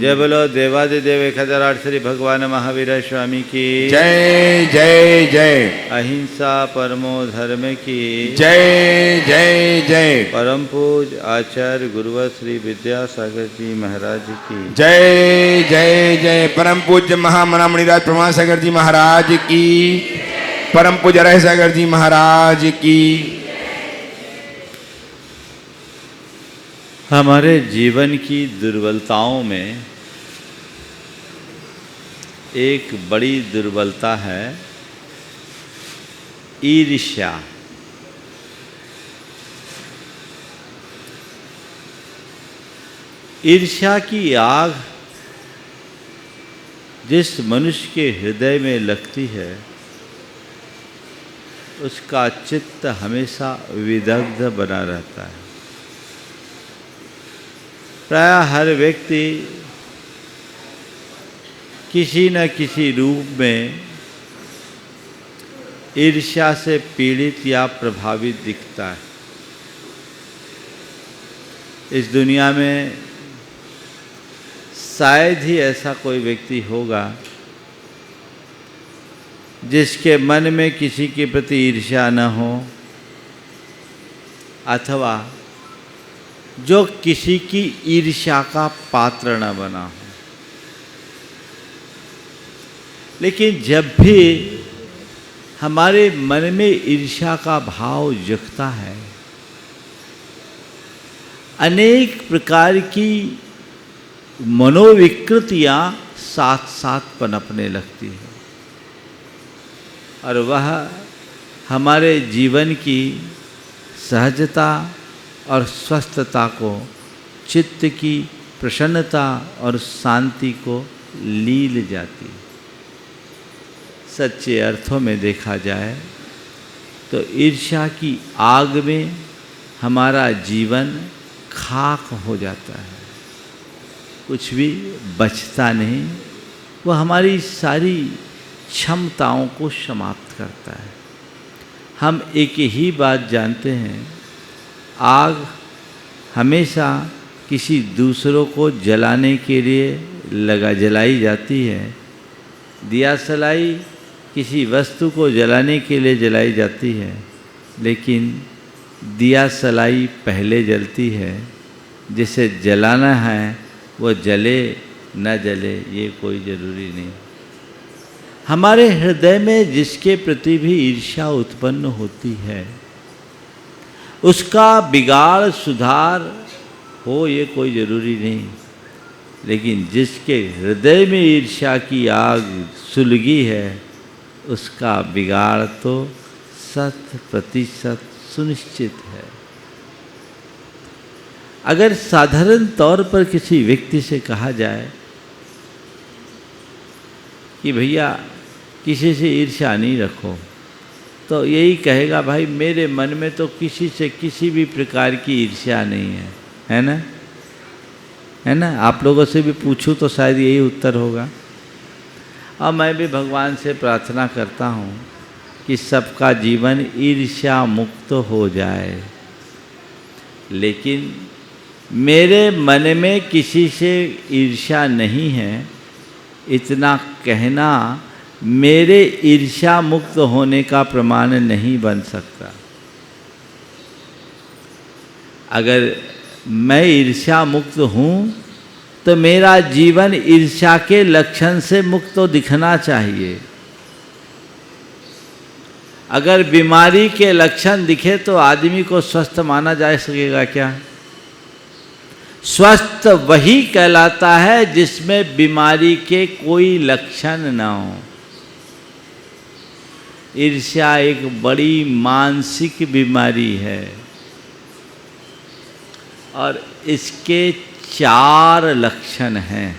जय बोलो देवादिदेव 1008 श्री भगवान महावीर स्वामी की जय जय जय। अहिंसा परमो धर्म की जय जय जय। परम पूज आचार्य गुरुवर श्री विद्यासागर जी महाराज की जय जय जय। परम पूज्य महामनामणिराज प्रमासागर जी महाराज की, परम पूज्य रह सागर जी महाराज की। हमारे जीवन की दुर्बलताओं में एक बड़ी दुर्बलता है ईर्ष्या। ईर्ष्या की आग जिस मनुष्य के हृदय में लगती है उसका चित्त हमेशा विदग्ध बना रहता है। प्रायः हर व्यक्ति किसी न किसी रूप में ईर्ष्या से पीड़ित या प्रभावित दिखता है। इस दुनिया में शायद ही ऐसा कोई व्यक्ति होगा जिसके मन में किसी के प्रति ईर्ष्या न हो, अथवा जो किसी की ईर्ष्या का पात्र न बना हो। लेकिन जब भी हमारे मन में ईर्ष्या का भाव जगता है, अनेक प्रकार की मनोविकृतियां साथ साथ पनपने लगती हैं और वह हमारे जीवन की सहजता और स्वस्थता को, चित्त की प्रसन्नता और शांति को लील जाती है। सच्चे अर्थों में देखा जाए तो ईर्ष्या की आग में हमारा जीवन खाक हो जाता है, कुछ भी बचता नहीं। वह हमारी सारी क्षमताओं को समाप्त करता है। हम एक ही बात जानते हैं, आग हमेशा किसी दूसरों को जलाने के लिए जलाई जाती है। दिया सलाई किसी वस्तु को जलाने के लिए जलाई जाती है, लेकिन दिया सलाई पहले जलती है। जिसे जलाना है वो जले न जले ये कोई ज़रूरी नहीं। हमारे हृदय में जिसके प्रति भी ईर्ष्या उत्पन्न होती है उसका बिगाड़ सुधार हो ये कोई ज़रूरी नहीं। लेकिन जिसके हृदय में ईर्ष्या की आग सुलगी है उसका बिगाड़ तो 100% सुनिश्चित है। अगर साधारण तौर पर किसी व्यक्ति से कहा जाए कि भैया किसी से ईर्ष्या नहीं रखो, तो यही कहेगा भाई मेरे मन में तो किसी से किसी भी प्रकार की ईर्ष्या नहीं है, है ना? है ना? आप लोगों से भी पूछूं तो शायद यही उत्तर होगा। और मैं भी भगवान से प्रार्थना करता हूँ कि सबका जीवन ईर्ष्या मुक्त हो जाए। लेकिन मेरे मन में किसी से ईर्ष्या नहीं है, इतना कहना मेरे ईर्ष्या मुक्त होने का प्रमाण नहीं बन सकता। अगर मैं ईर्ष्या मुक्त हूँ तो मेरा जीवन ईर्ष्या के लक्षण से मुक्त तो दिखना चाहिए। अगर बीमारी के लक्षण दिखे तो आदमी को स्वस्थ माना जा सकेगा क्या? स्वस्थ वही कहलाता है जिसमें बीमारी के कोई लक्षण न हो। ईर्ष्या एक बड़ी मानसिक बीमारी है और इसके 4 लक्षण हैं।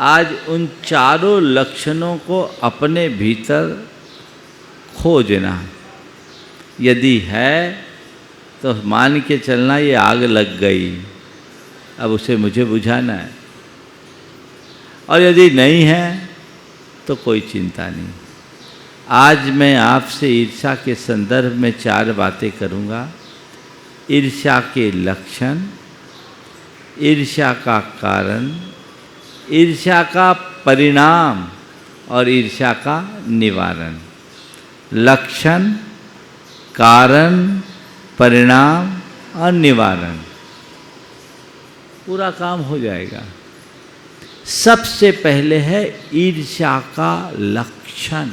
आज उन चारों लक्षणों को अपने भीतर खोजना, यदि है तो मान के चलना ये आग लग गई, अब उसे मुझे बुझाना है। और यदि नहीं है तो कोई चिंता नहीं। आज मैं आपसे ईर्ष्या के संदर्भ में 4 बातें करूँगा। ईर्ष्या के लक्षण, ईर्ष्या का कारण, ईर्ष्या का परिणाम और ईर्ष्या का निवारण। लक्षण, कारण, परिणाम और निवारण, पूरा काम हो जाएगा। सबसे पहले है ईर्ष्या का लक्षण।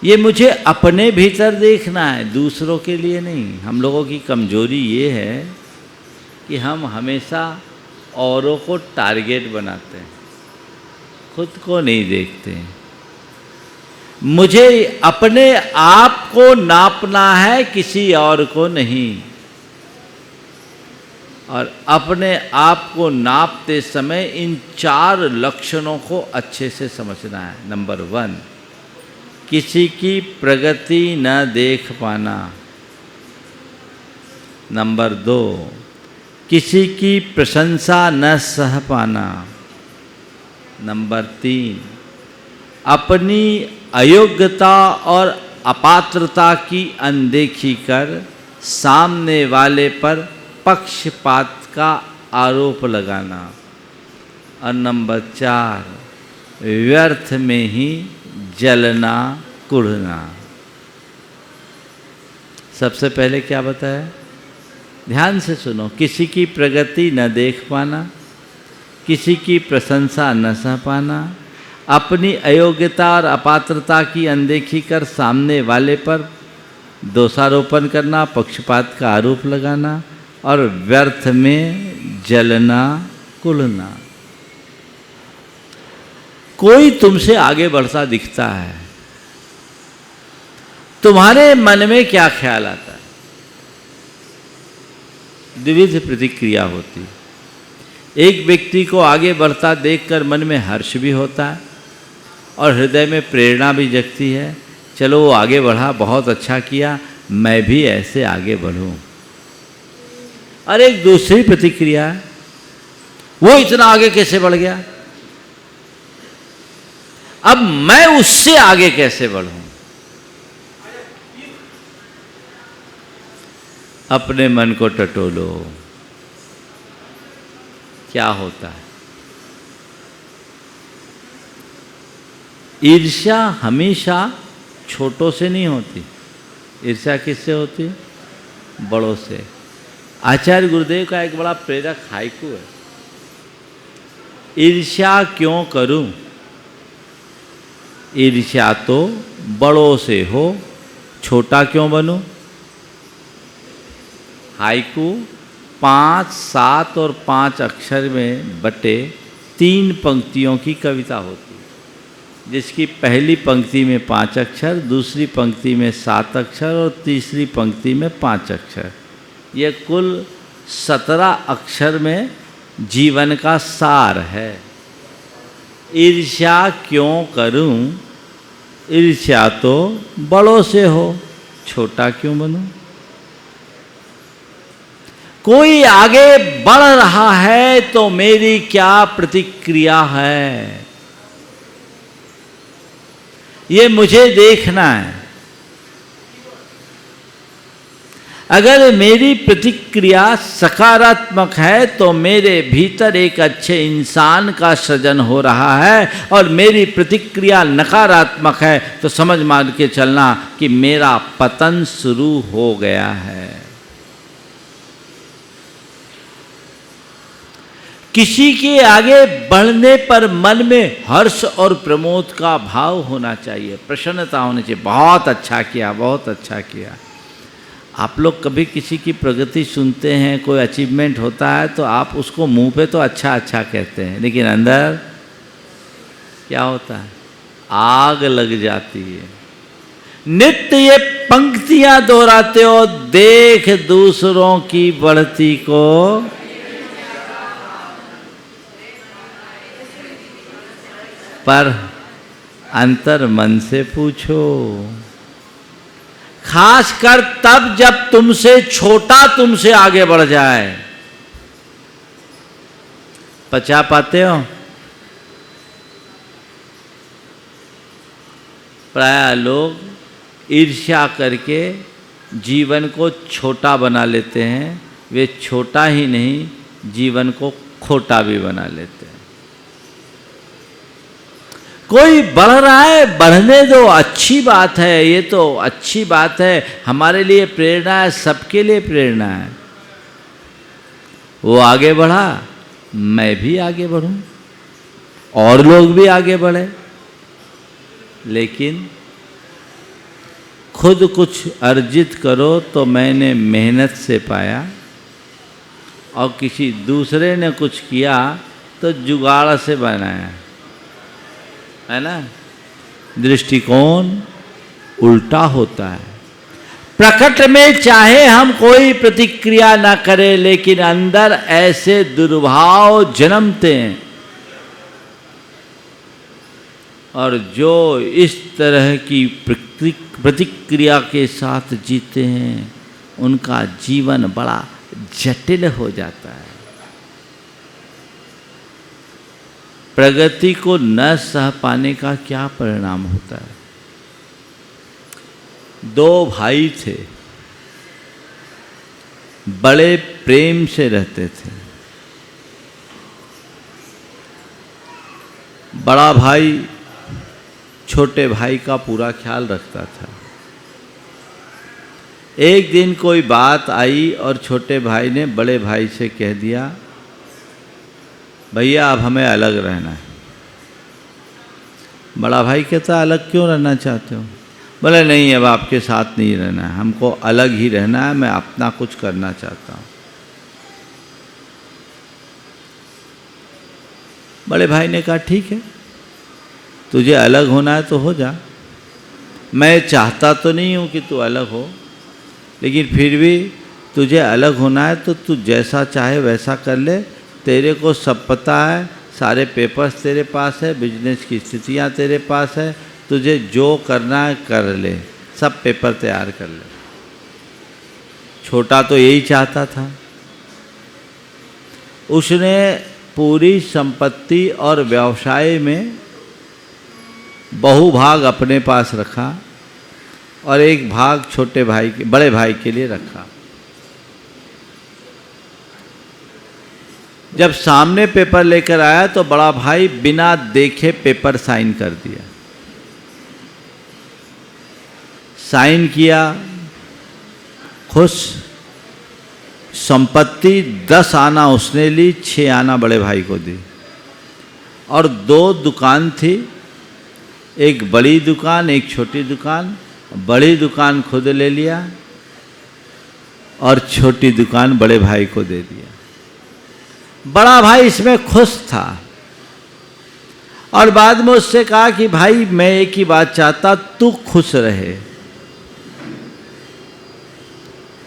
ये मुझे अपने भीतर देखना है, दूसरों के लिए नहीं। हम लोगों की कमजोरी ये है कि हम हमेशा औरों को टारगेट बनाते हैं, खुद को नहीं देखते हैं। मुझे अपने आप को नापना है, किसी और को नहीं। और अपने आप को नापते समय इन 4 लक्षणों को अच्छे से समझना है। नंबर 1, किसी की प्रगति न देख पाना। नंबर 2, किसी की प्रशंसा न सह पाना। नंबर 3, अपनी अयोग्यता और अपात्रता की अनदेखी कर सामने वाले पर पक्षपात का आरोप लगाना। और नंबर 4, व्यर्थ में ही जलना कुढ़ना। सबसे पहले क्या बताया? ध्यान से सुनो। किसी की प्रगति न देख पाना, किसी की प्रशंसा न सह पाना, अपनी अयोग्यता और अपात्रता की अनदेखी कर सामने वाले पर दोषारोपण करना, पक्षपात का आरोप लगाना और व्यर्थ में जलना कुढ़ना। कोई तुमसे आगे बढ़ता दिखता है, तुम्हारे मन में क्या ख्याल आता है? द्विविध प्रतिक्रिया होती। एक व्यक्ति को आगे बढ़ता देखकर मन में हर्ष भी होता है और हृदय में प्रेरणा भी जगती है, चलो वो आगे बढ़ा, बहुत अच्छा किया, मैं भी ऐसे आगे बढ़ूं। और एक दूसरी प्रतिक्रिया है, वो इतना आगे कैसे बढ़ गया, अब मैं उससे आगे कैसे बढ़ूं। अपने मन को टटोलो, क्या होता है? ईर्ष्या हमेशा छोटों से नहीं होती। ईर्ष्या किससे होती है? बड़ों से। आचार्य गुरुदेव का एक बड़ा प्रेरक हाइकू है, ईर्ष्या क्यों करूं, ईर्ष्या तो बड़ों से हो, छोटा क्यों बनूं। हाइकू 5, 7 और 5 अक्षर में बटे 3 पंक्तियों की कविता होती है, जिसकी पहली पंक्ति में 5 अक्षर, दूसरी पंक्ति में 7 अक्षर और तीसरी पंक्ति में 5 अक्षर। ये कुल 17 अक्षर में जीवन का सार है। ईर्ष्या क्यों करूं, ईर्ष्या तो बड़ों से हो, छोटा क्यों बनूं। कोई आगे बढ़ रहा है तो मेरी क्या प्रतिक्रिया है, ये मुझे देखना है। अगर मेरी प्रतिक्रिया सकारात्मक है तो मेरे भीतर एक अच्छे इंसान का सृजन हो रहा है, और मेरी प्रतिक्रिया नकारात्मक है तो समझ मान के चलना कि मेरा पतन शुरू हो गया है। किसी के आगे बढ़ने पर मन में हर्ष और प्रमोद का भाव होना चाहिए, प्रसन्नता होनी चाहिए। बहुत अच्छा किया, बहुत अच्छा किया। आप लोग कभी किसी की प्रगति सुनते हैं, कोई अचीवमेंट होता है तो आप उसको मुंह पे तो अच्छा अच्छा कहते हैं, लेकिन अंदर क्या होता है? आग लग जाती है। नित्य ये पंक्तियां दोहराते हो, देख दूसरों की बढ़ती को पर अंतर मन से पूछो। खासकर तब जब तुमसे छोटा तुमसे आगे बढ़ जाए। पचा पाते हो? प्राय लोग ईर्ष्या करके जीवन को छोटा बना लेते हैं वे छोटा ही नहीं जीवन को खोटा भी बना लेते हैं। कोई बढ़ रहा है, बढ़ने दो, अच्छी बात है, ये तो अच्छी बात है, हमारे लिए प्रेरणा है, सबके लिए प्रेरणा है। वो आगे बढ़ा, मैं भी आगे बढ़ूं, और लोग भी आगे बढ़े। लेकिन खुद कुछ अर्जित करो तो मैंने मेहनत से पाया, और किसी दूसरे ने कुछ किया तो जुगाड़ से बनाया, है ना। दृष्टिकोण उल्टा होता है। प्रकट में चाहे हम कोई प्रतिक्रिया ना करें, लेकिन अंदर ऐसे दुर्भाव जन्मते हैं, और जो इस तरह की प्रतिक्रिया के साथ जीते हैं उनका जीवन बड़ा जटिल हो जाता है। प्रगति को न सह पाने का क्या परिणाम होता है। दो भाई थे, बड़े प्रेम से रहते थे। बड़ा भाई छोटे भाई का पूरा ख्याल रखता था। एक दिन कोई बात आई और छोटे भाई ने बड़े भाई से कह दिया, भैया अब हमें अलग रहना है। बड़ा भाई कहता, अलग क्यों रहना चाहते हो? बोले नहीं, अब आपके साथ नहीं रहना है, हमको अलग ही रहना है, मैं अपना कुछ करना चाहता हूँ। बड़े भाई ने कहा ठीक है, तुझे अलग होना है तो हो जा, मैं चाहता तो नहीं हूँ कि तू अलग हो, लेकिन फिर भी तुझे अलग होना है तो तू जैसा चाहे वैसा कर ले, तेरे को सब पता है, सारे पेपर्स तेरे पास है, बिजनेस की स्थितियाँ तेरे पास है, तुझे जो करना है कर ले, सब पेपर तैयार कर ले। छोटा तो यही चाहता था। उसने पूरी संपत्ति और व्यवसाय में बहुभाग अपने पास रखा और एक भाग छोटे भाई के, बड़े भाई के लिए रखा। जब सामने पेपर लेकर आया तो बड़ा भाई बिना देखे पेपर साइन कर दिया। साइन किया, खुश। संपत्ति 10 आना उसने ली, 6 आना बड़े भाई को दी। और 2 दुकान थी, एक बड़ी दुकान एक छोटी दुकान। बड़ी दुकान खुद ले लिया और छोटी दुकान बड़े भाई को दे दिया। बड़ा भाई इसमें खुश था और बाद में उससे कहा कि भाई मैं एक ही बात चाहता, तू खुश रहे।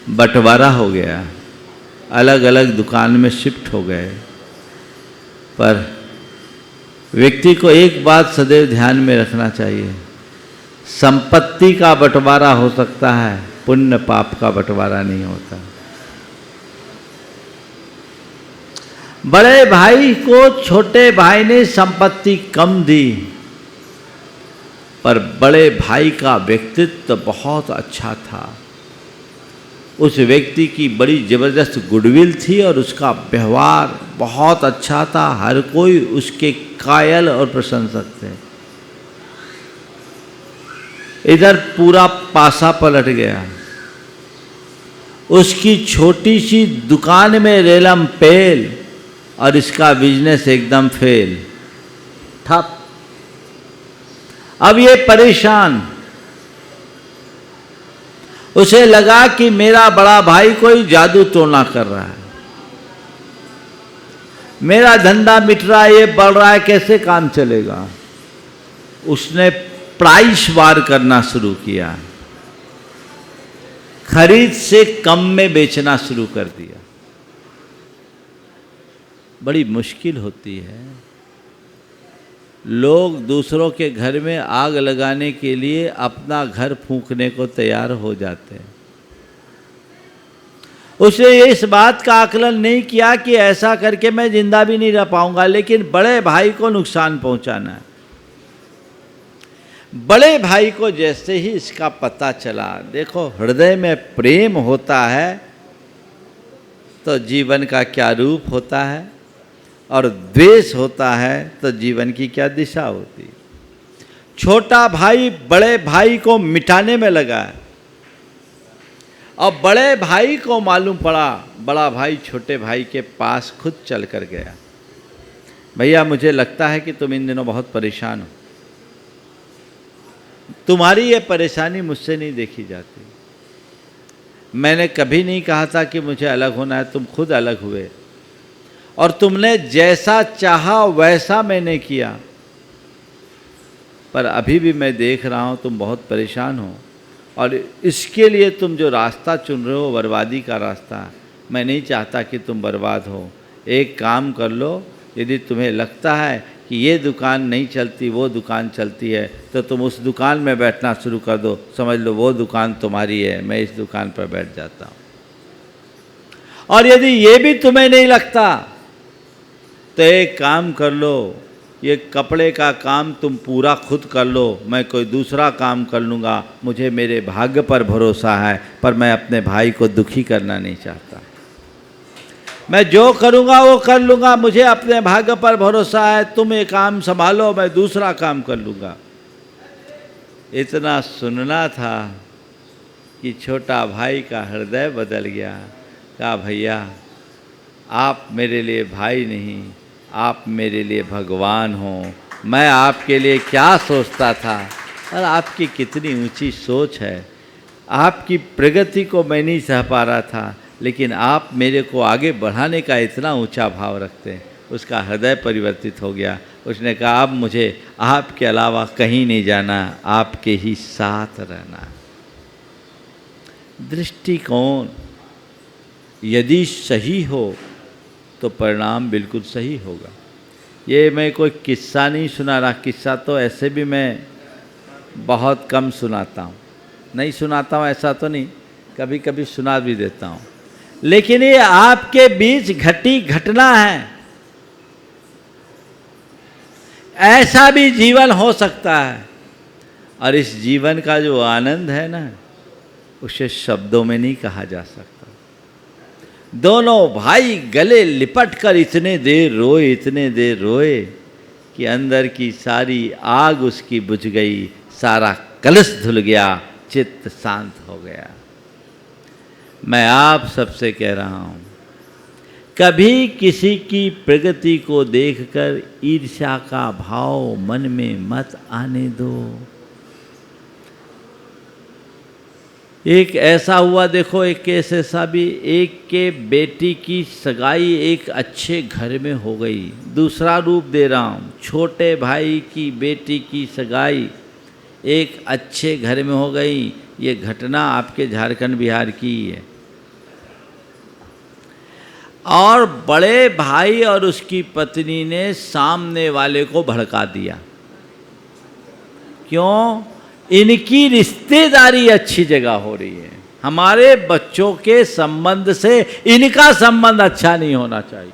बंटवारा हो गया, अलग अलग दुकान में शिफ्ट हो गए। पर व्यक्ति को एक बात सदैव ध्यान में रखना चाहिए, संपत्ति का बंटवारा हो सकता है, पुण्य पाप का बंटवारा नहीं होता। बड़े भाई को छोटे भाई ने संपत्ति कम दी, पर बड़े भाई का व्यक्तित्व बहुत अच्छा था। उस व्यक्ति की बड़ी जबरदस्त गुडविल थी और उसका व्यवहार बहुत अच्छा था। हर कोई उसके कायल और प्रशंसक थे। इधर पूरा पासा पलट गया। उसकी छोटी सी दुकान में रेलम पेल और इसका बिजनेस एकदम फेल, ठप। अब ये परेशान, उसे लगा कि मेरा बड़ा भाई कोई जादू टोना कर रहा है, मेरा धंधा मिट रहा है, ये बढ़ रहा है, कैसे काम चलेगा। उसने प्राइस वार करना शुरू किया, खरीद से कम में बेचना शुरू कर दिया। बड़ी मुश्किल होती है। लोग दूसरों के घर में आग लगाने के लिए अपना घर फूंकने को तैयार हो जाते हैं। उसने इस बात का आकलन नहीं किया कि ऐसा करके मैं जिंदा भी नहीं रह पाऊंगा, लेकिन बड़े भाई को नुकसान पहुंचाना है। बड़े भाई को जैसे ही इसका पता चला, देखो हृदय में प्रेम होता है तो जीवन का क्या रूप होता है, और द्वेष होता है तो जीवन की क्या दिशा होती है। छोटा भाई बड़े भाई को मिटाने में लगा है, और बड़े भाई को मालूम पड़ा, बड़ा भाई छोटे भाई के पास खुद चल कर गया, भैया मुझे लगता है कि तुम इन दिनों बहुत परेशान हो, तुम्हारी ये परेशानी मुझसे नहीं देखी जाती। मैंने कभी नहीं कहा था कि मुझे अलग होना है, तुम खुद अलग हुए, और तुमने जैसा चाहा वैसा मैंने किया, पर अभी भी मैं देख रहा हूँ तुम बहुत परेशान हो, और इसके लिए तुम जो रास्ता चुन रहे हो बर्बादी का रास्ता, मैं नहीं चाहता कि तुम बर्बाद हो। एक काम कर लो, यदि तुम्हें लगता है कि ये दुकान नहीं चलती वो दुकान चलती है, तो तुम उस दुकान में बैठना शुरू कर दो, समझ लो वो दुकान तुम्हारी है, मैं इस दुकान पर बैठ जाता हूँ। और यदि ये भी तुम्हें नहीं लगता तो एक काम कर लो, ये कपड़े का काम तुम पूरा खुद कर लो, मैं कोई दूसरा काम कर लूँगा, मुझे मेरे भाग्य पर भरोसा है, पर मैं अपने भाई को दुखी करना नहीं चाहता। मैं जो करूँगा वो कर लूँगा, मुझे अपने भाग्य पर भरोसा है, तुम एक काम संभालो, मैं दूसरा काम कर लूँगा। इतना सुनना था कि छोटा भाई का हृदय बदल गया। कहा भैया आप मेरे लिए भाई नहीं, आप मेरे लिए भगवान हो। मैं आपके लिए क्या सोचता था, और आपकी कितनी ऊंची सोच है। आपकी प्रगति को मैं नहीं सह पा रहा था, लेकिन आप मेरे को आगे बढ़ाने का इतना ऊंचा भाव रखते हैं। उसका हृदय परिवर्तित हो गया। उसने कहा अब मुझे आपके अलावा कहीं नहीं जाना, आपके ही साथ रहना। दृष्टिकोण यदि सही हो तो परिणाम बिल्कुल सही होगा। ये मैं कोई किस्सा नहीं सुना रहा, किस्सा तो ऐसे भी मैं बहुत कम सुनाता हूँ, नहीं सुनाता हूँ ऐसा तो नहीं, कभी कभी सुना भी देता हूँ, लेकिन ये आपके बीच घटी घटना है। ऐसा भी जीवन हो सकता है, और इस जीवन का जो आनंद है ना, उसे शब्दों में नहीं कहा जा सकता। दोनों भाई गले लिपट कर इतने देर रोए, इतने देर रोए कि अंदर की सारी आग उसकी बुझ गई, सारा कलश धुल गया, चित्त शांत हो गया। मैं आप सबसे कह रहा हूँ, कभी किसी की प्रगति को देखकर ईर्ष्या का भाव मन में मत आने दो। एक ऐसा हुआ, देखो एक केस ऐसा भी, एक के बेटी की सगाई एक अच्छे घर में हो गई। दूसरा रूप दे रहा हूँ, छोटे भाई की बेटी की सगाई एक अच्छे घर में हो गई। ये घटना आपके झारखंड बिहार की है। और बड़े भाई और उसकी पत्नी ने सामने वाले को भड़का दिया। क्यों? इनकी रिश्तेदारी अच्छी जगह हो रही है, हमारे बच्चों के संबंध से इनका संबंध अच्छा नहीं होना चाहिए।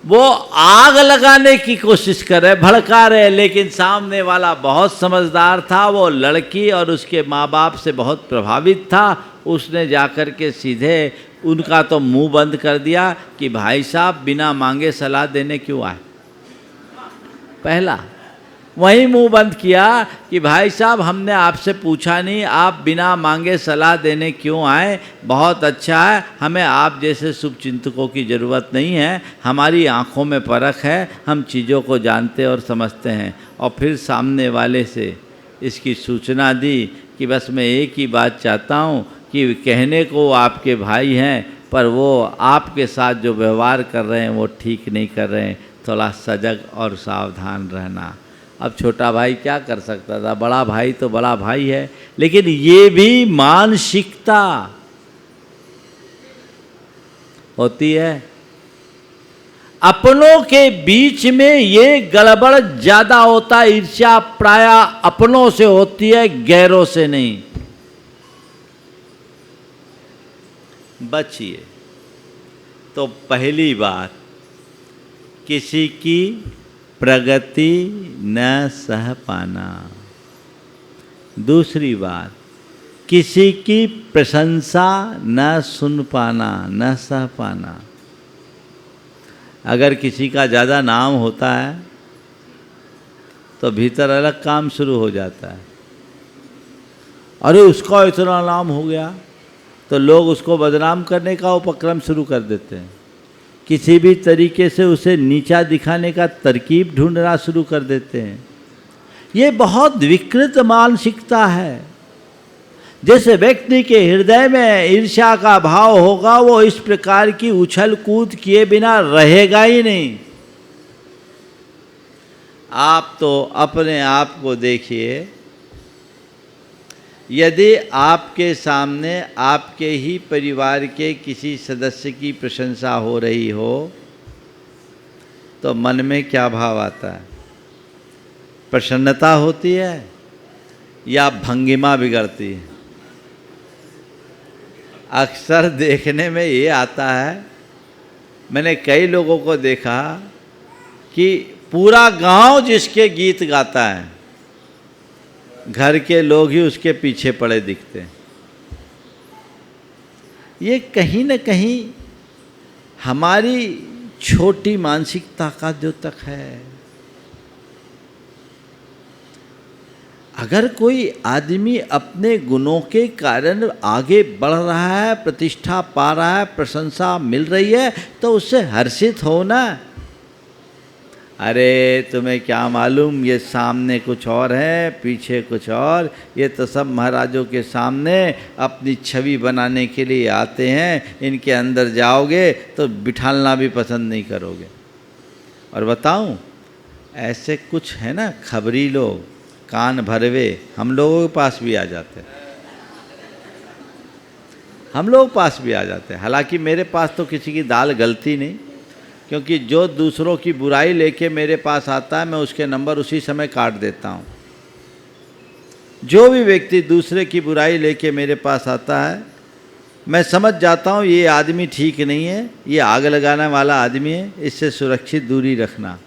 वो आग लगाने की कोशिश कर रहे, भड़का रहे, लेकिन सामने वाला बहुत समझदार था। वो लड़की और उसके माँ बाप से बहुत प्रभावित था। उसने जाकर के सीधे उनका तो मुंह बंद कर दिया कि भाई साहब बिना मांगे सलाह देने क्यों आए। पहला वही मुंह बंद किया कि भाई साहब हमने आपसे पूछा नहीं, आप बिना मांगे सलाह देने क्यों आए। बहुत अच्छा है, हमें आप जैसे शुभचिंतकों की ज़रूरत नहीं है, हमारी आँखों में परख है, हम चीज़ों को जानते और समझते हैं। और फिर सामने वाले से इसकी सूचना दी कि बस मैं एक ही बात चाहता हूँ कि कहने को आपके भाई हैं, पर वो आपके साथ जो व्यवहार कर रहे हैं वो ठीक नहीं कर रहे हैं, थोड़ा सजग और सावधान रहना। अब छोटा भाई क्या कर सकता था, बड़ा भाई तो बड़ा भाई है, लेकिन ये भी मानसिकता होती है। अपनों के बीच में ये गड़बड़ ज़्यादा होता है। ईर्ष्या प्रायः अपनों से होती है, गैरों से नहीं। बचिए। तो पहली बात, किसी की प्रगति न सह पाना। दूसरी बात, किसी की प्रशंसा न सुन पाना, न सह पाना। अगर किसी का ज़्यादा नाम होता है तो भीतर अलग काम शुरू हो जाता है। अरे उसका इतना नाम हो गया, तो लोग उसको बदनाम करने का उपक्रम शुरू कर देते हैं। किसी भी तरीके से उसे नीचा दिखाने का तरकीब ढूंढना शुरू कर देते हैं। ये बहुत विकृत मानसिकता है। जिस व्यक्ति के हृदय में ईर्ष्या का भाव होगा वो इस प्रकार की उछल कूद किए बिना रहेगा ही नहीं। आप तो अपने आप को देखिए, यदि आपके सामने आपके ही परिवार के किसी सदस्य की प्रशंसा हो रही हो तो मन में क्या भाव आता है? प्रसन्नता होती है या भंगिमा बिगड़ती है? अक्सर देखने में ये आता है, मैंने कई लोगों को देखा कि पूरा गांव जिसके गीत गाता है, घर के लोग ही उसके पीछे पड़े दिखते हैं। ये कहीं न कहीं हमारी छोटी मानसिकता का द्योतक है। अगर कोई आदमी अपने गुणों के कारण आगे बढ़ रहा है, प्रतिष्ठा पा रहा है, प्रशंसा मिल रही है, तो उससे हर्षित हो ना। अरे तुम्हें क्या मालूम, ये सामने कुछ और है, पीछे कुछ और। ये तो सब महाराजों के सामने अपनी छवि बनाने के लिए आते हैं। इनके अंदर जाओगे तो बिठालना भी पसंद नहीं करोगे। और बताऊं, ऐसे कुछ है ना खबरी लोग, कान भरवे, हम लोगों के पास भी आ जाते हैं। हम लोग पास भी आ जाते हैं। हालांकि मेरे पास तो किसी की दाल गलती नहीं, क्योंकि जो दूसरों की बुराई लेके मेरे पास आता है मैं उसके नंबर उसी समय काट देता हूँ। जो भी व्यक्ति दूसरे की बुराई लेके मेरे पास आता है मैं समझ जाता हूँ ये आदमी ठीक नहीं है, ये आग लगाने वाला आदमी है, इससे सुरक्षित दूरी रखना।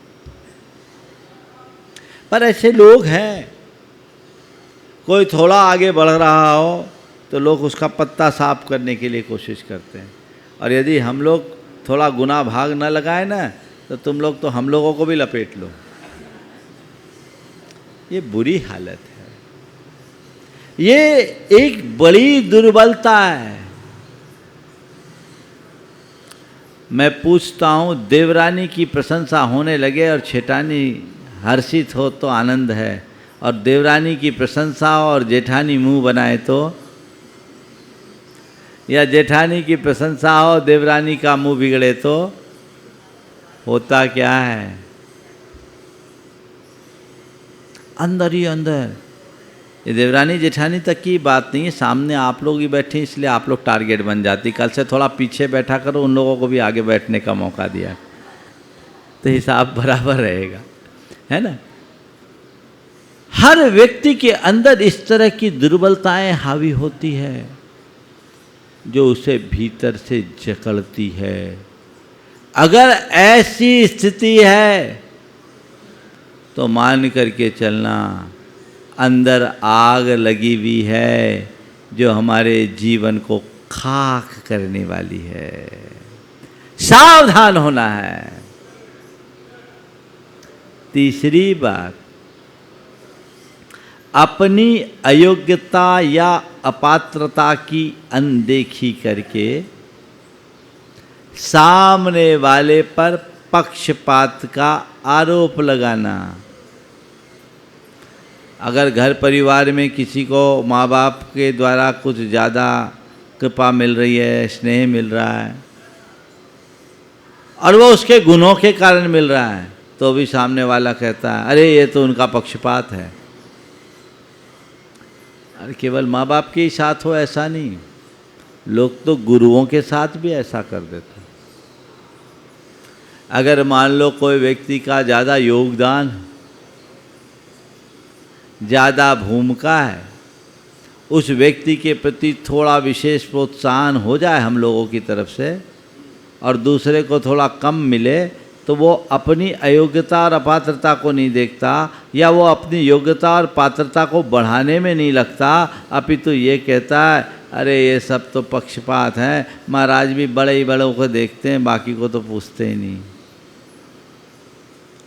पर ऐसे लोग हैं, कोई थोड़ा आगे बढ़ रहा हो तो लोग उसका पत्ता साफ करने के लिए कोशिश करते हैं। और यदि हम लोग थोड़ा गुनाह भाग न लगाए ना तो तुम लोग तो हम लोगों को भी लपेट लो। ये बुरी हालत है, ये एक बड़ी दुर्बलता है। मैं पूछता हूँ, देवरानी की प्रशंसा होने लगे और जेठानी हर्षित हो तो आनंद है, और देवरानी की प्रशंसा और जेठानी मुंह बनाए तो, या जेठानी की प्रशंसा हो देवरानी का मुंह बिगड़े तो होता क्या है? अंदर ही अंदर। ये देवरानी जेठानी तक की बात नहीं है, सामने आप लोग ही बैठे इसलिए आप लोग टारगेट बन जाती। कल से थोड़ा पीछे बैठा करो, उन लोगों को भी आगे बैठने का मौका दिया तो हिसाब बराबर रहेगा, है ना। हर व्यक्ति के अंदर इस तरह की दुर्बलताएं हावी होती है जो उसे भीतर से जकड़ती है। अगर ऐसी स्थिति है तो मान करके चलना, अंदर आग लगी हुई है जो हमारे जीवन को खाक करने वाली है। सावधान होना है। तीसरी बात, अपनी अयोग्यता या अपात्रता की अनदेखी करके सामने वाले पर पक्षपात का आरोप लगाना। अगर घर परिवार में किसी को माँ बाप के द्वारा कुछ ज़्यादा कृपा मिल रही है, स्नेह मिल रहा है, और वो उसके गुणों के कारण मिल रहा है, तो भी सामने वाला कहता है अरे ये तो उनका पक्षपात है। अरे केवल माँ बाप के ही साथ हो ऐसा नहीं, लोग तो गुरुओं के साथ भी ऐसा कर देते हैं। अगर मान लो कोई व्यक्ति का ज़्यादा योगदान, ज़्यादा भूमिका है, उस व्यक्ति के प्रति थोड़ा विशेष प्रोत्साहन हो जाए हम लोगों की तरफ से और दूसरे को थोड़ा कम मिले तो वो अपनी अयोग्यता और अपात्रता को नहीं देखता, या वो अपनी योग्यता और पात्रता को बढ़ाने में नहीं लगता, अपितु ये कहता है अरे ये सब तो पक्षपात है, महाराज भी बड़े ही बड़ों को देखते हैं, बाकी को तो पूछते ही नहीं।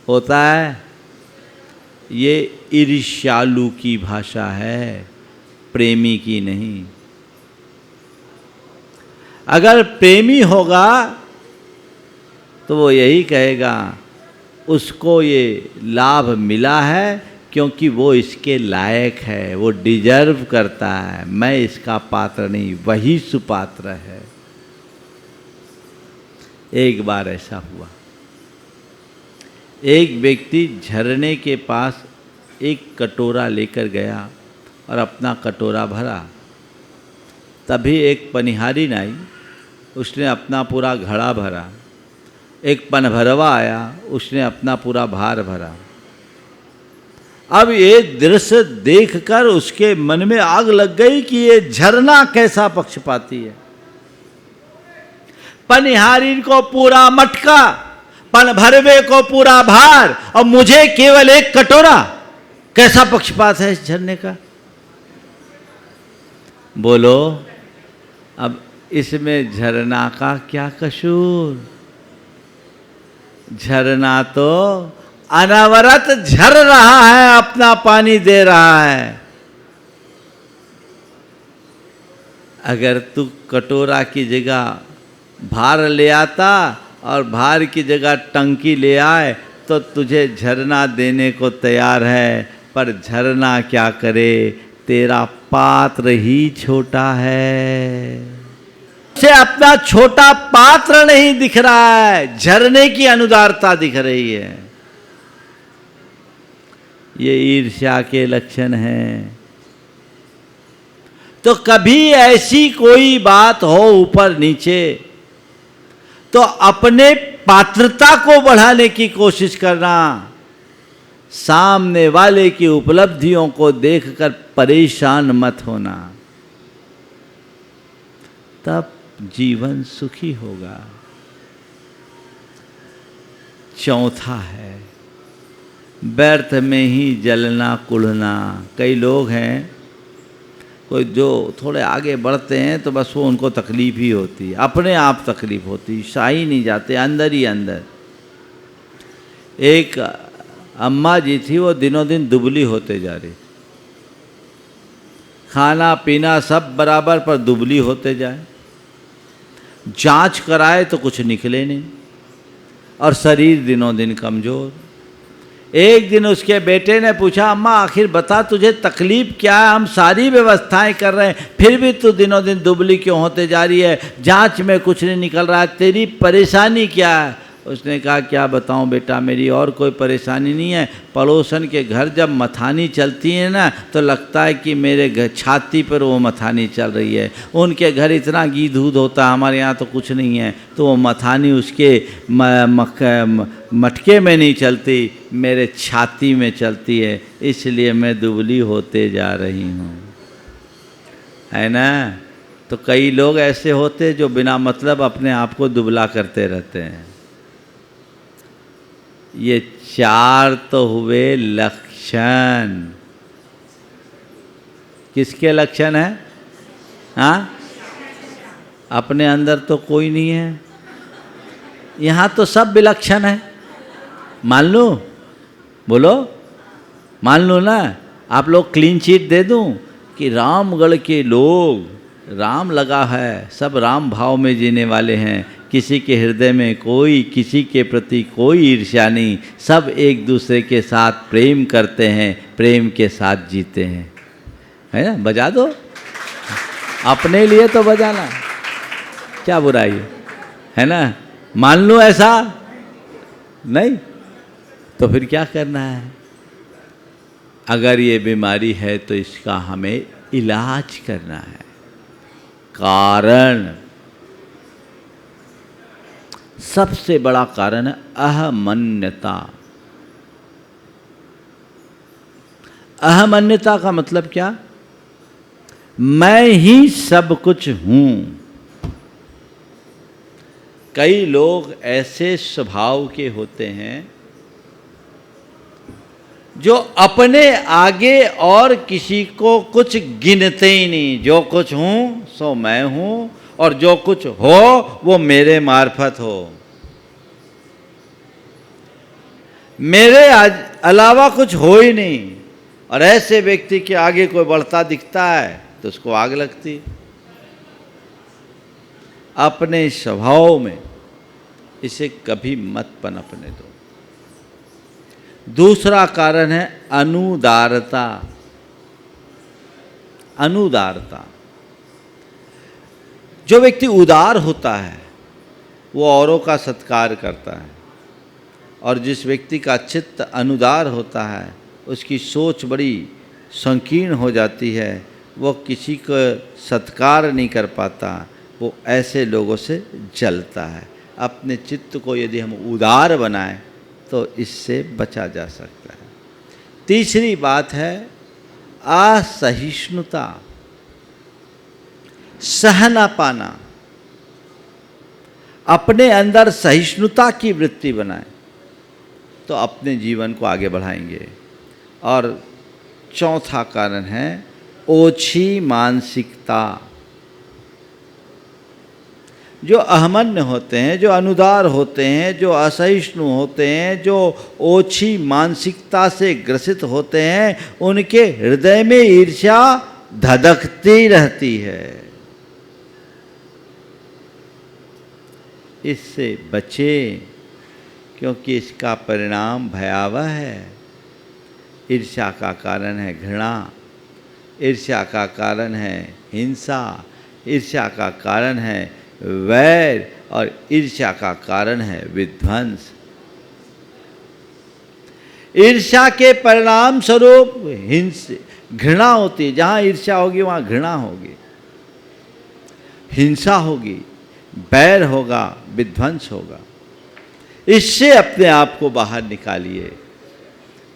होता है, ये ईर्ष्यालु की भाषा है, प्रेमी की नहीं। अगर प्रेमी होगा तो वो यही कहेगा उसको ये लाभ मिला है क्योंकि वो इसके लायक है, वो डिजर्व करता है, मैं इसका पात्र नहीं, वही सुपात्र है। एक बार ऐसा हुआ, एक व्यक्ति झरने के पास एक कटोरा लेकर गया और अपना कटोरा भरा। तभी एक पनिहारिन आई, उसने अपना पूरा घड़ा भरा। एक पनभरवा आया, उसने अपना पूरा भार भरा। अब ये दृश्य देखकर उसके मन में आग लग गई कि ये झरना कैसा पक्षपाती है। पनिहारिन को पूरा मटका, पनभरवे को पूरा भार और मुझे केवल एक कटोरा, कैसा पक्षपात है इस झरने का? बोलो, अब इसमें झरना का क्या कसूर? झरना तो अनवरत झर रहा है, अपना पानी दे रहा है। अगर तू कटोरा की जगह भार ले आता और भार की जगह टंकी ले आए तो तुझे झरना देने को तैयार है, पर झरना क्या करे, तेरा पात्र ही छोटा है। से अपना छोटा पात्र नहीं दिख रहा है, झरने की अनुदारता दिख रही है। ये ईर्ष्या के लक्षण हैं। तो कभी ऐसी कोई बात हो ऊपर नीचे तो अपने पात्रता को बढ़ाने की कोशिश करना, सामने वाले की उपलब्धियों को देखकर परेशान मत होना, तब जीवन सुखी होगा। चौथा है व्यर्थ में ही जलना कुढ़ना। कई लोग हैं, कोई जो थोड़े आगे बढ़ते हैं तो बस वो उनको तकलीफ ही होती है, अपने आप तकलीफ होती, शाही नहीं जाते, अंदर ही अंदर। एक अम्मा जी थी, वो दिनों दिन दुबली होते जा रही, खाना पीना सब बराबर पर दुबली होते जाए, जांच कराए तो कुछ निकले नहीं, और शरीर दिनों दिन कमज़ोर। एक दिन उसके बेटे ने पूछा, अम्मा आखिर बता तुझे तकलीफ क्या है, हम सारी व्यवस्थाएं कर रहे हैं फिर भी तू दिनों दिन दुबली क्यों होते जा रही है, जांच में कुछ नहीं निकल रहा है, तेरी परेशानी क्या है? उसने कहा, क्या बताऊं बेटा, मेरी और कोई परेशानी नहीं है, पड़ोसन के घर जब मथानी चलती है ना तो लगता है कि मेरे घर छाती पर वो मथानी चल रही है। उनके घर इतना घी दूध होता है, हमारे यहाँ तो कुछ नहीं है, तो वो मथानी उसके मटके में नहीं चलती, मेरे छाती में चलती है, इसलिए मैं दुबली होते जा रही हूँ। है ना? तो कई लोग ऐसे होते जो बिना मतलब अपने आप को दुबला करते रहते हैं। ये चार तो हुए लक्षण। किसके लक्षण है? हाँ, अपने अंदर तो कोई नहीं है, यहाँ तो सब विलक्षण है। मान लो, बोलो, मान लो ना, आप लोग क्लीन चिट दे दूं कि रामगढ़ के लोग, राम लगा है, सब राम भाव में जीने वाले हैं, किसी के हृदय में कोई किसी के प्रति कोई ईर्ष्या नहीं, सब एक दूसरे के साथ प्रेम करते हैं, प्रेम के साथ जीते हैं। है ना? बजा दो, अपने लिए तो बजाना, क्या बुराई है ना? मान लो ऐसा नहीं तो फिर क्या करना है? अगर ये बीमारी है तो इसका हमें इलाज करना है। कारण, सबसे बड़ा कारण है अहमन्यता। अहमन्यता का मतलब क्या? मैं ही सब कुछ हूं, कई लोग ऐसे स्वभाव के होते हैं जो अपने आगे और किसी को कुछ गिनते ही नहीं। जो कुछ हूँ सो मैं हूँ, और जो कुछ हो वो मेरे मार्फत हो, मेरे अलावा कुछ हो ही नहीं। और ऐसे व्यक्ति के आगे कोई बढ़ता दिखता है तो उसको आग लगती। अपने स्वभाव में इसे कभी मत पनपने दो। दूसरा कारण है अनुदारता। अनुदारता, जो व्यक्ति उदार होता है वो औरों का सत्कार करता है, और जिस व्यक्ति का चित्त अनुदार होता है उसकी सोच बड़ी संकीर्ण हो जाती है, वो किसी को सत्कार नहीं कर पाता, वो ऐसे लोगों से जलता है। अपने चित्त को यदि हम उदार बनाएं तो इससे बचा जा सकता है। तीसरी बात है असहिष्णुता, सह ना पाना। अपने अंदर सहिष्णुता की वृत्ति बनाएं तो अपने जीवन को आगे बढ़ाएंगे। और चौथा कारण है ओछी मानसिकता। जो अहमन्य होते हैं, जो अनुदार होते हैं, जो असहिष्णु होते हैं, जो ओछी मानसिकता से ग्रसित होते हैं, उनके हृदय में ईर्ष्या धधकती रहती है। इससे बचें, क्योंकि इसका परिणाम भयावह है। ईर्ष्या का कारण है घृणा, ईर्ष्या का कारण है हिंसा, ईर्ष्या का कारण है वैर, और ईर्ष्या का कारण है विध्वंस। ईर्ष्या के परिणाम स्वरूप घृणा होती है। जहाँ ईर्ष्या होगी वहाँ घृणा होगी, हिंसा होगी, बैर होगा, विध्वंस होगा। इससे अपने आप को बाहर निकालिए।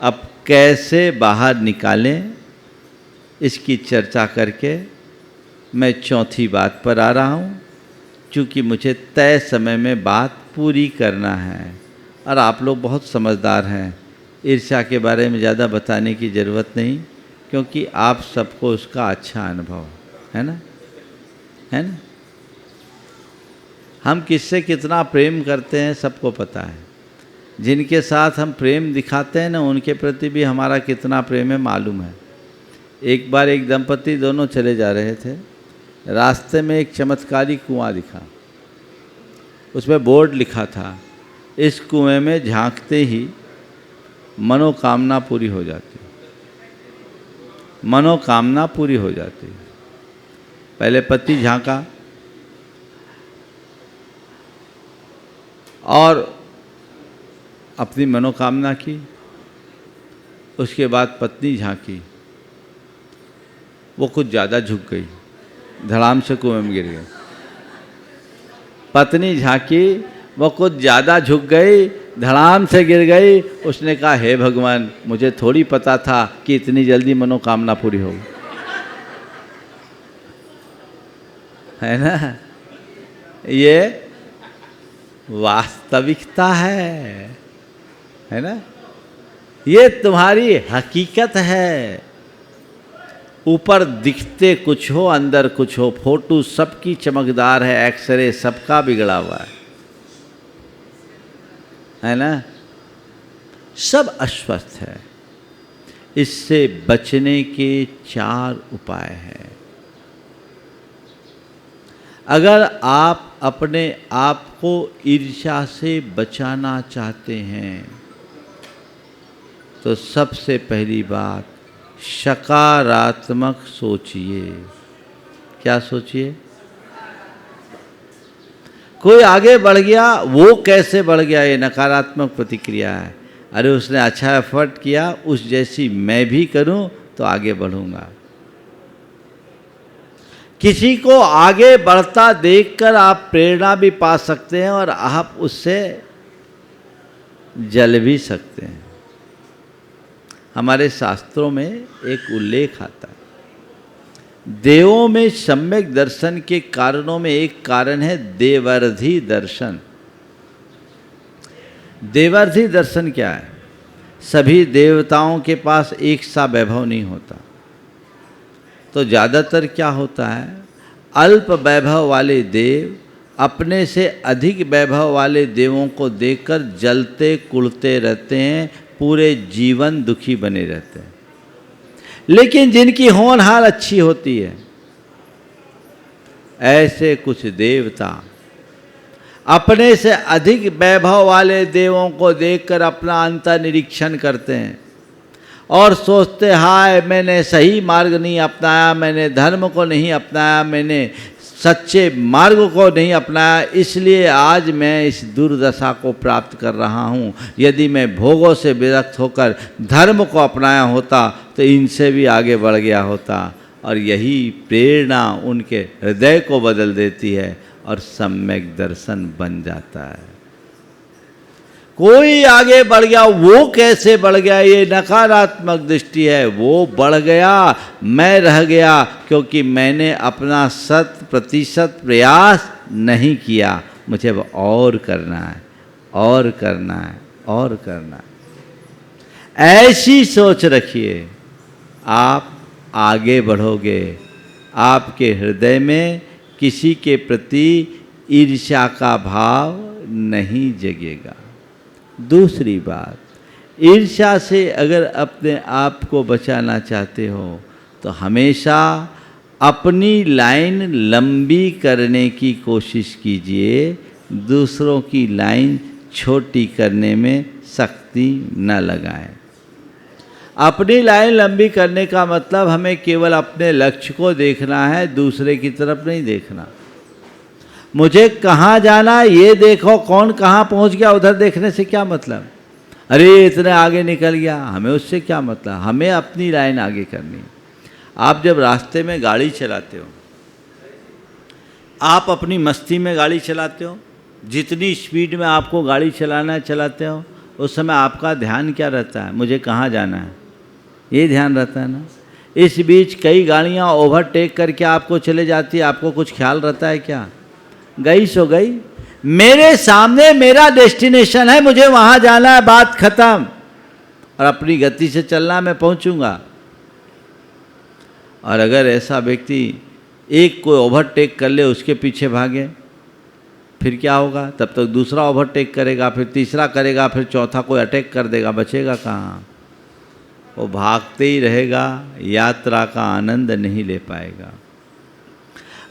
अब कैसे बाहर निकालें, इसकी चर्चा करके मैं चौथी बात पर आ रहा हूँ, क्योंकि मुझे तय समय में बात पूरी करना है। और आप लोग बहुत समझदार हैं, ईर्ष्या के बारे में ज़्यादा बताने की ज़रूरत नहीं, क्योंकि आप सबको उसका अच्छा अनुभव है ना, है ना। हम किससे कितना प्रेम करते हैं सबको पता है। जिनके साथ हम प्रेम दिखाते हैं ना, उनके प्रति भी हमारा कितना प्रेम है मालूम है। एक बार एक दंपति दोनों चले जा रहे थे, रास्ते में एक चमत्कारी कुआं दिखा। उसमें बोर्ड लिखा था, इस कुएं में झांकते ही मनोकामना पूरी हो जाती, मनोकामना पूरी हो जाती। पहले पति झांका और अपनी मनोकामना की, उसके बाद पत्नी झांकी, वो कुछ ज़्यादा झुक गई, धड़ाम से कुएं में गिर गई। पत्नी झांकी, वो कुछ ज़्यादा झुक गई, धड़ाम से गिर गई। उसने कहा, हे भगवान, मुझे थोड़ी पता था कि इतनी जल्दी मनोकामना पूरी होगी, है ना। ये वास्तविकता है ना, ये तुम्हारी हकीकत है। ऊपर दिखते कुछ हो, अंदर कुछ हो। फोटो सबकी चमकदार है, एक्सरे सबका बिगड़ा हुआ है ना। सब अस्वस्थ है। इससे बचने के 4 उपाय हैं। अगर आप अपने आप को ईर्ष्या से बचाना चाहते हैं तो सबसे पहली बात, सकारात्मक सोचिए। क्या सोचिए? कोई आगे बढ़ गया, वो कैसे बढ़ गया, ये नकारात्मक प्रतिक्रिया है। अरे उसने अच्छा एफर्ट किया, उस जैसी मैं भी करूं तो आगे बढ़ूंगा। किसी को आगे बढ़ता देखकर आप प्रेरणा भी पा सकते हैं और आप उससे जल भी सकते हैं। हमारे शास्त्रों में एक उल्लेख आता है, देवों में सम्यक दर्शन के कारणों में एक कारण है देवर्धि दर्शन। देवर्षि दर्शन क्या है? सभी देवताओं के पास एक सा वैभव नहीं होता, तो ज़्यादातर क्या होता है, अल्प वैभव वाले देव अपने से अधिक वैभव वाले देवों को देखकर जलते कुड़ते रहते हैं, पूरे जीवन दुखी बने रहते हैं। लेकिन जिनकी होनहार अच्छी होती है, ऐसे कुछ देवता अपने से अधिक वैभव वाले देवों को देखकर अपना अंतर निरीक्षण करते हैं और सोचते, हाय मैंने सही मार्ग नहीं अपनाया, मैंने धर्म को नहीं अपनाया, मैंने सच्चे मार्ग को नहीं अपनाया, इसलिए आज मैं इस दुर्दशा को प्राप्त कर रहा हूँ। यदि मैं भोगों से विरक्त होकर धर्म को अपनाया होता तो इनसे भी आगे बढ़ गया होता। और यही प्रेरणा उनके हृदय को बदल देती है और सम्यक दर्शन बन जाता है। कोई आगे बढ़ गया, वो कैसे बढ़ गया, ये नकारात्मक दृष्टि है। वो बढ़ गया, मैं रह गया, क्योंकि मैंने अपना 100% प्रयास नहीं किया। मुझे अब और करना है, और करना है, और करना है। ऐसी सोच रखिए, आप आगे बढ़ोगे। आपके हृदय में किसी के प्रति ईर्ष्या का भाव नहीं जगेगा। दूसरी बात, ईर्ष्या से अगर अपने आप को बचाना चाहते हो तो हमेशा अपनी लाइन लंबी करने की कोशिश कीजिए, दूसरों की लाइन छोटी करने में सख्ती न लगाएं। अपनी लाइन लंबी करने का मतलब हमें केवल अपने लक्ष्य को देखना है, दूसरे की तरफ नहीं देखना। मुझे कहाँ जाना है ये देखो, कौन कहाँ पहुँच गया उधर देखने से क्या मतलब। अरे इतने आगे निकल गया, हमें उससे क्या मतलब। हमें अपनी लाइन आगे करनी है। आप जब रास्ते में गाड़ी चलाते हो, आप अपनी मस्ती में गाड़ी चलाते हो, जितनी स्पीड में आपको गाड़ी चलाना है चलाते हो, उस समय आपका ध्यान क्या रहता है, मुझे कहाँ जाना है, ये ध्यान रहता है ना। इस बीच कई गाड़ियाँ ओवरटेक करके आपको चले जाती है, आपको कुछ ख्याल रहता है क्या? गई सो गई, मेरे सामने मेरा डेस्टिनेशन है, मुझे वहाँ जाना है, बात खत्म। और अपनी गति से चलना, मैं पहुँचूँगा। और अगर ऐसा व्यक्ति एक कोई ओवरटेक कर ले, उसके पीछे भागे, फिर क्या होगा? तब तक दूसरा ओवरटेक करेगा, फिर तीसरा करेगा, फिर चौथा कोई अटैक कर देगा, बचेगा कहाँ? वो भागते ही रहेगा, यात्रा का आनंद नहीं ले पाएगा।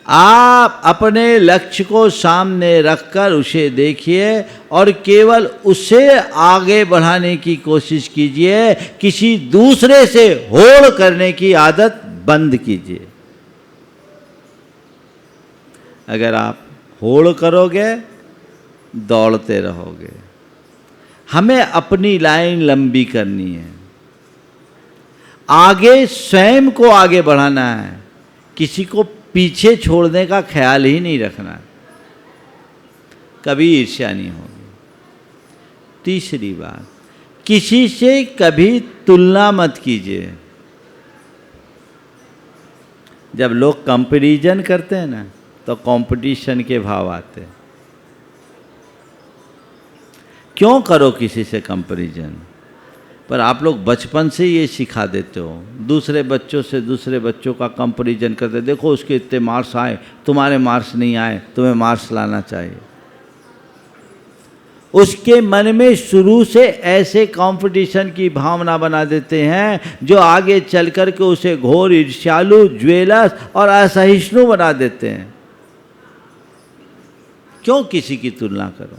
आप अपने लक्ष्य को सामने रखकर उसे देखिए और केवल उसे आगे बढ़ाने की कोशिश कीजिए। किसी दूसरे से होड़ करने की आदत बंद कीजिए। अगर आप होड़ करोगे, दौड़ते रहोगे। हमें अपनी लाइन लंबी करनी है, आगे स्वयं को आगे बढ़ाना है, किसी को पीछे छोड़ने का ख्याल ही नहीं रखना है, कभी ईर्ष्या नहीं होगी। तीसरी बात, किसी से कभी तुलना मत कीजिए। जब लोग कंपैरिजन करते हैं ना, तो कंपटीशन के भाव आते हैं। क्यों करो किसी से कंपैरिजन? पर आप लोग बचपन से ये सिखा देते हो, दूसरे बच्चों से दूसरे बच्चों का कंपैरिजन करते, देखो उसके इतने मार्क्स आए, तुम्हारे मार्क्स नहीं आए, तुम्हें मार्क्स लाना चाहिए। उसके मन में शुरू से ऐसे कंपटीशन की भावना बना देते हैं जो आगे चल कर के उसे घोर ईर्ष्यालु, ज्वेलस और असहिष्णु बना देते हैं। क्यों किसी की तुलना करो?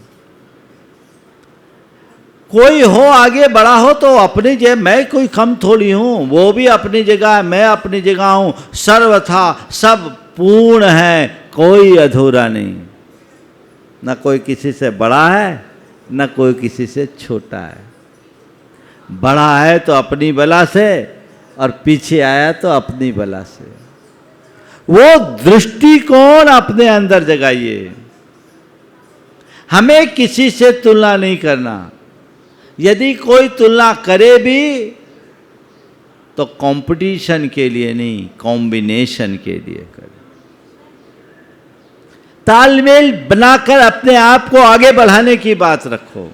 कोई हो आगे बढ़ा हो तो अपनी जगह, मैं कोई कम थोड़ी हूँ, वो भी अपनी जगह, मैं अपनी जगह हूँ। सर्वथा सब पूर्ण है, कोई अधूरा नहीं। न कोई किसी से बड़ा है, न कोई किसी से छोटा है। बड़ा है तो अपनी बला से, और पीछे आया तो अपनी बला से। वो दृष्टिकोण अपने अंदर जगाइए। हमें किसी से तुलना नहीं करना। यदि कोई तुलना करे भी तो कंपटीशन के लिए नहीं, कॉम्बिनेशन के लिए करे। तालमेल बनाकर अपने आप को आगे बढ़ाने की बात रखो।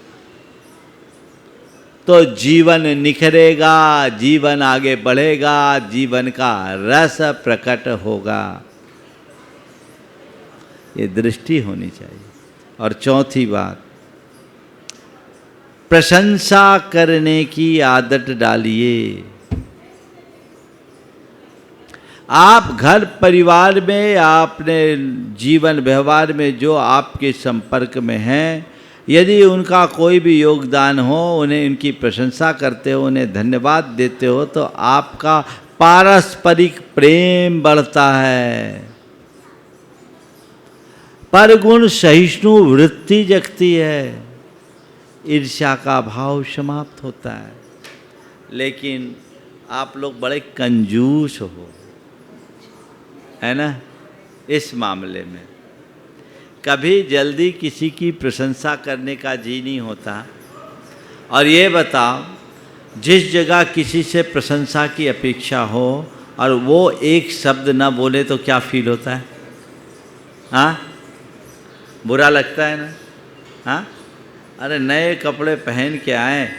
तो जीवन निखरेगा, जीवन आगे बढ़ेगा, जीवन का रस प्रकट होगा। ये दृष्टि होनी चाहिए। और चौथी बात, प्रशंसा करने की आदत डालिए। आप घर परिवार में, अपने जीवन व्यवहार में जो आपके संपर्क में हैं, यदि उनका कोई भी योगदान हो, उन्हें उनकी प्रशंसा करते हो, उन्हें धन्यवाद देते हो, तो आपका पारस्परिक प्रेम बढ़ता है, परगुण सहिष्णु वृत्ति जगती है, ईर्ष्या का भाव समाप्त होता है। लेकिन आप लोग बड़े कंजूस हो, है ना, इस मामले में कभी जल्दी किसी की प्रशंसा करने का जी नहीं होता। और ये बताओ, जिस जगह किसी से प्रशंसा की अपेक्षा हो और वो एक शब्द ना बोले तो क्या फील होता है? हाँ, बुरा लगता है ना? हाँ, अरे नए कपड़े पहन के आए,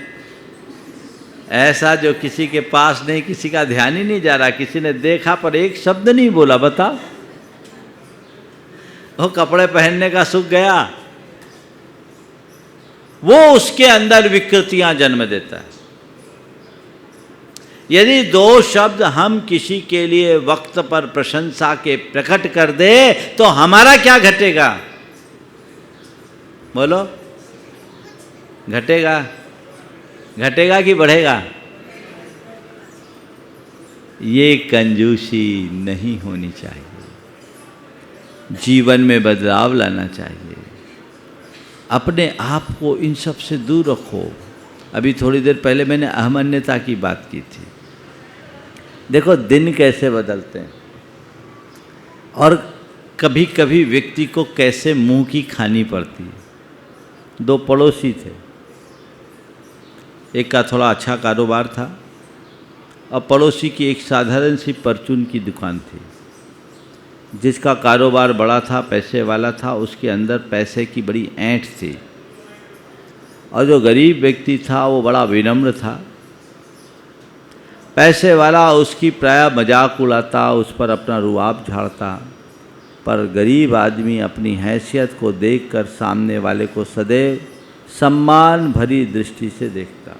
ऐसा जो किसी के पास नहीं, किसी का ध्यान ही नहीं जा रहा, किसी ने देखा पर एक शब्द नहीं बोला, बताओ, वो कपड़े पहनने का सुख गया, वो उसके अंदर विकृतियां जन्म देता है। यदि दो शब्द हम किसी के लिए वक्त पर प्रशंसा के प्रकट कर दे तो हमारा क्या घटेगा? बोलो, घटेगा? घटेगा कि बढ़ेगा? ये कंजूसी नहीं होनी चाहिए। जीवन में बदलाव लाना चाहिए। अपने आप को इन सब से दूर रखो। अभी थोड़ी देर पहले मैंने अहमन्यता की बात की थी। देखो दिन कैसे बदलते हैं और कभी कभी व्यक्ति को कैसे मुंह की खानी पड़ती है। दो पड़ोसी थे, एक का थोड़ा अच्छा कारोबार था और पड़ोसी की एक साधारण सी परचून की दुकान थी। जिसका कारोबार बड़ा था, पैसे वाला था, उसके अंदर पैसे की बड़ी ऐंठ थी। और जो गरीब व्यक्ति था वो बड़ा विनम्र था। पैसे वाला उसकी प्राय मजाक उड़ाता, उस पर अपना रुआब झाड़ता, पर गरीब आदमी अपनी हैसियत को देखकर सामने वाले को सदैव सम्मान भरी दृष्टि से देखता।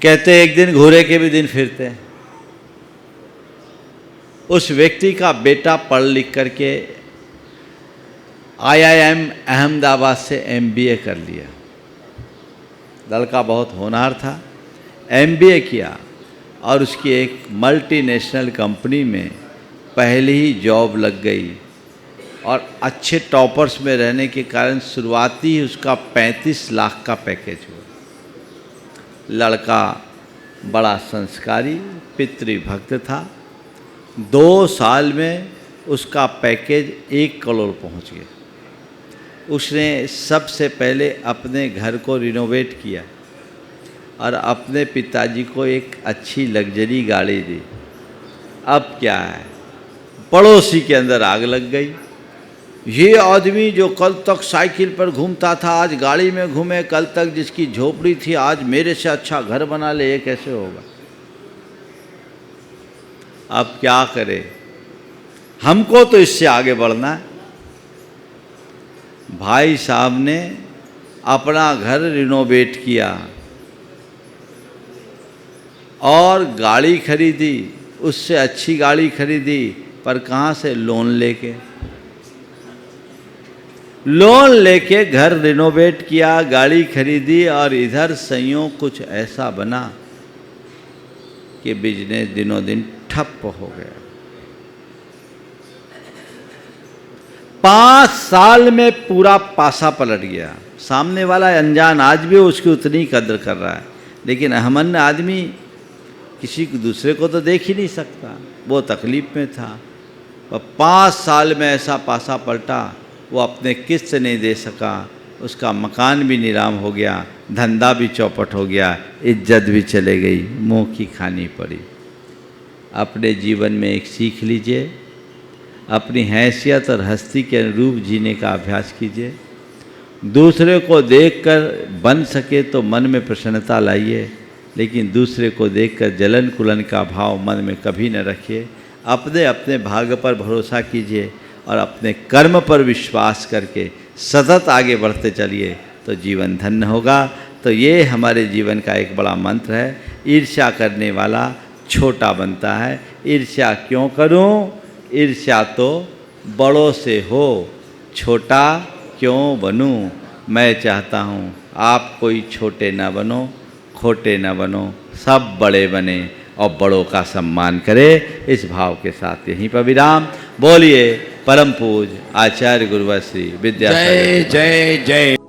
कहते एक दिन घोड़े के भी दिन फिरते हैं। उस व्यक्ति का बेटा पढ़ लिख करके IIM अहमदाबाद से MBA कर लिया। लड़का बहुत होनहार था, MBA किया और उसकी एक मल्टीनेशनल कंपनी में पहले ही जॉब लग गई और अच्छे टॉपर्स में रहने के कारण शुरुआती उसका 35 लाख का पैकेज हुआ। लड़का बड़ा संस्कारी, पितृभक्त था। 2 साल में उसका पैकेज 1 करोड़ पहुंच गया। उसने सबसे पहले अपने घर को रिनोवेट किया और अपने पिताजी को एक अच्छी लग्जरी गाड़ी दी। अब क्या है, पड़ोसी के अंदर आग लग गई। ये आदमी जो कल तक साइकिल पर घूमता था आज गाड़ी में घूमे, कल तक जिसकी झोपड़ी थी आज मेरे से अच्छा घर बना ले, ये कैसे होगा? अब क्या करे, हमको तो इससे आगे बढ़ना है। भाई साहब ने अपना घर रिनोवेट किया और गाड़ी खरीदी, उससे अच्छी गाड़ी खरीदी, पर कहाँ से? लोन लेके। लोन लेके घर रिनोवेट किया, गाड़ी खरीदी और इधर संयोग कुछ ऐसा बना कि बिजनेस दिनों दिन ठप हो गया। 5 साल में पूरा पासा पलट गया। सामने वाला अनजान आज भी उसकी उतनी कदर कर रहा है, लेकिन अहमन्य आदमी किसी दूसरे को तो देख ही नहीं सकता, वो तकलीफ में था। और 5 साल में ऐसा पासा पलटा, वो अपने किस्त नहीं दे सका, उसका मकान भी नीलाम हो गया, धंधा भी चौपट हो गया, इज्जत भी चले गई, मुँह की खानी पड़ी। अपने जीवन में एक सीख लीजिए, अपनी हैसियत और हस्ती के अनुरूप जीने का अभ्यास कीजिए। दूसरे को देखकर बन सके तो मन में प्रसन्नता लाइए, लेकिन दूसरे को देखकर जलन कुलन का भाव मन में कभी न रखिए। अपने अपने भाग्य पर भरोसा कीजिए और अपने कर्म पर विश्वास करके सतत आगे बढ़ते चलिए तो जीवन धन्य होगा। तो ये हमारे जीवन का एक बड़ा मंत्र है। ईर्ष्या करने वाला छोटा बनता है। ईर्ष्या क्यों करूं? ईर्ष्या तो बड़ों से हो, छोटा क्यों बनूं? मैं चाहता हूं आप कोई छोटे न बनो, खोटे न बनो, सब बड़े बने और बड़ों का सम्मान करें। इस भाव के साथ यहीं पर विराम। बोलिए परम पूज्य आचार्य गुरुवर श्री विद्यासागर। जय जय जय।